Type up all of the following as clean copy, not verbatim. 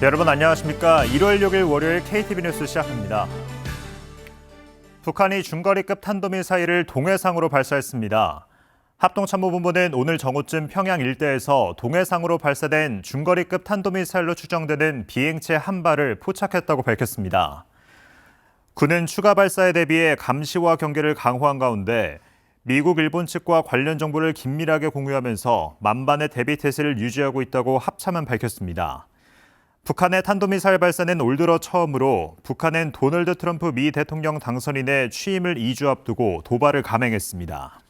여러분 안녕하십니까? 1월 6일 월요일 KTV 뉴스 시작합니다. 북한이 중거리급 탄도미사일을 동해상으로 발사했습니다. 합동참모본부는 오늘 정오쯤 평양 일대에서 동해상으로 발사된 중거리급 탄도미사일로 추정되는 비행체 한 발을 포착했다고 밝혔습니다. 군은 추가 발사에 대비해 감시와 경계를 강화한 가운데 미국, 일본 측과 관련 정보를 긴밀하게 공유하면서 만반의 대비 태세를 유지하고 있다고 합참은 밝혔습니다. 북한의 탄도미사일 발사는 올 들어 처음으로 북한은 도널드 트럼프 미 대통령 당선인의 취임을 2주 앞두고 도발을 감행했습니다.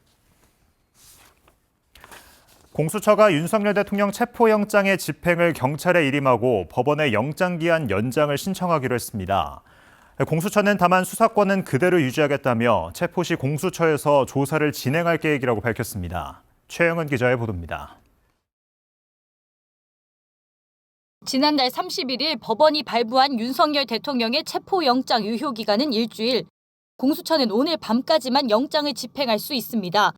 공수처가 윤석열 대통령 체포영장의 집행을 경찰에 일임하고 법원에 영장기한 연장을 신청하기로 했습니다. 공수처는 다만 수사권은 그대로 유지하겠다며 체포 시 공수처에서 조사를 진행할 계획이라고 밝혔습니다. 최영은 기자의 보도입니다. 지난달 31일 법원이 발부한 윤석열 대통령의 체포영장 유효기간은 일주일, 공수처는 오늘 밤까지만 영장을 집행할 수 있습니다.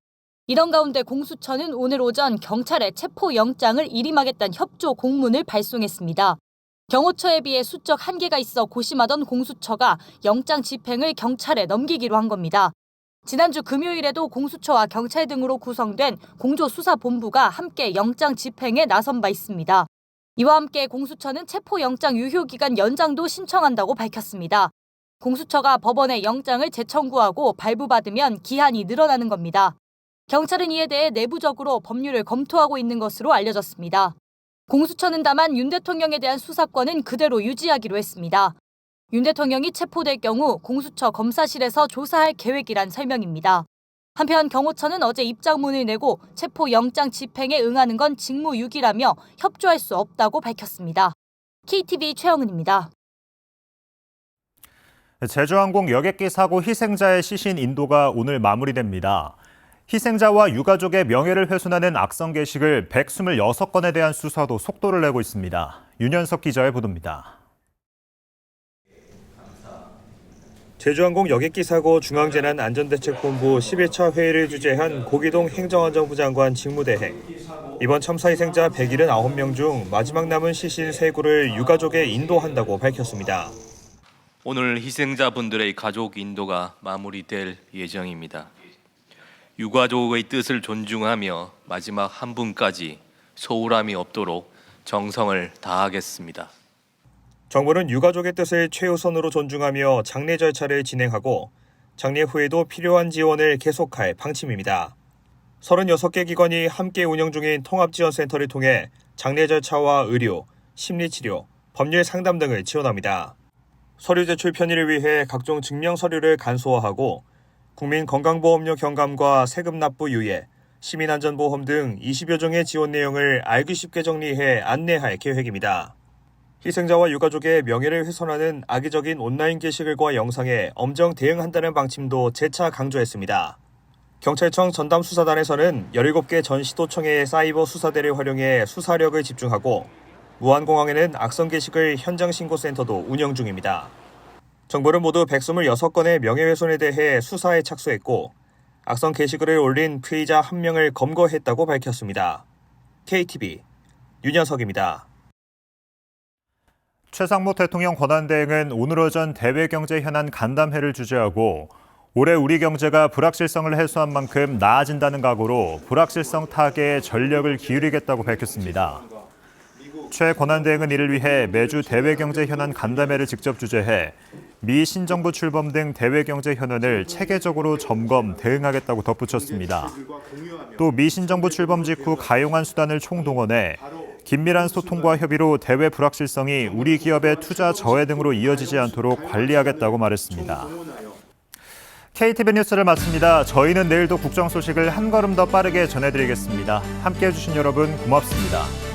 이런 가운데 공수처는 오늘 오전 경찰에 체포영장을 일임하겠다는 협조 공문을 발송했습니다. 경호처에 비해 수적 한계가 있어 고심하던 공수처가 영장 집행을 경찰에 넘기기로 한 겁니다. 지난주 금요일에도 공수처와 경찰 등으로 구성된 공조수사본부가 함께 영장 집행에 나선 바 있습니다. 이와 함께 공수처는 체포영장 유효기간 연장도 신청한다고 밝혔습니다. 공수처가 법원에 영장을 재청구하고 발부받으면 기한이 늘어나는 겁니다. 경찰은 이에 대해 내부적으로 법률을 검토하고 있는 것으로 알려졌습니다. 공수처는 다만 윤 대통령에 대한 수사권은 그대로 유지하기로 했습니다. 윤 대통령이 체포될 경우 공수처 검사실에서 조사할 계획이란 설명입니다. 한편 경호처는 어제 입장문을 내고 체포영장 집행에 응하는 건 직무유기라며 협조할 수 없다고 밝혔습니다. KTV 최영은입니다. 제주항공 여객기 사고 희생자의 시신 인도가 오늘 마무리됩니다. 희생자와 유가족의 명예를 훼손하는 악성 게시글 126건에 대한 수사도 속도를 내고 있습니다. 윤현석 기자의 보도입니다. 제주항공 여객기 사고 중앙재난안전대책본부 11차 회의를 주재한 고기동 행정안전부 장관 직무대행. 이번 참사 희생자 179명 중 마지막 남은 시신 3구를 유가족에 인도한다고 밝혔습니다. 오늘 희생자분들의 가족 인도가 마무리될 예정입니다. 유가족의 뜻을 존중하며 마지막 한 분까지 소홀함이 없도록 정성을 다하겠습니다. 정부는 유가족의 뜻을 최우선으로 존중하며 장례 절차를 진행하고 장례 후에도 필요한 지원을 계속할 방침입니다. 36개 기관이 함께 운영 중인 통합지원센터를 통해 장례 절차와 의료, 심리치료, 법률 상담 등을 지원합니다. 서류 제출 편의를 위해 각종 증명 서류를 간소화하고 국민건강보험료 경감과 세금 납부 유예, 시민안전보험 등 20여 종의 지원 내용을 알기 쉽게 정리해 안내할 계획입니다. 희생자와 유가족의 명예를 훼손하는 악의적인 온라인 게시글과 영상에 엄정 대응한다는 방침도 재차 강조했습니다. 경찰청 전담수사단에서는 17개 전 시도청의 사이버 수사대를 활용해 수사력을 집중하고 무안공항에는 악성 게시글 현장신고센터도 운영 중입니다. 정부는 모두 126건의 명예훼손에 대해 수사에 착수했고 악성 게시글을 올린 피의자 1명을 검거했다고 밝혔습니다. KTV 윤현석입니다. 최상목 대통령 권한대행은 오늘 오전 대외경제 현안 간담회를 주재하고 올해 우리 경제가 불확실성을 해소한 만큼 나아진다는 각오로 불확실성 타개에 전력을 기울이겠다고 밝혔습니다. 최 권한대행은 이를 위해 매주 대외경제 현안 간담회를 직접 주재해 미 신정부 출범 등 대외경제 현안을 체계적으로 점검, 대응하겠다고 덧붙였습니다. 또 미 신정부 출범 직후 가용한 수단을 총동원해 긴밀한 소통과 협의로 대외 불확실성이 우리 기업의 투자 저해 등으로 이어지지 않도록 관리하겠다고 말했습니다. KTV 뉴스를 마칩니다. 저희는 내일도 국정 소식을 한 걸음 더 빠르게 전해드리겠습니다. 함께해 주신 여러분 고맙습니다.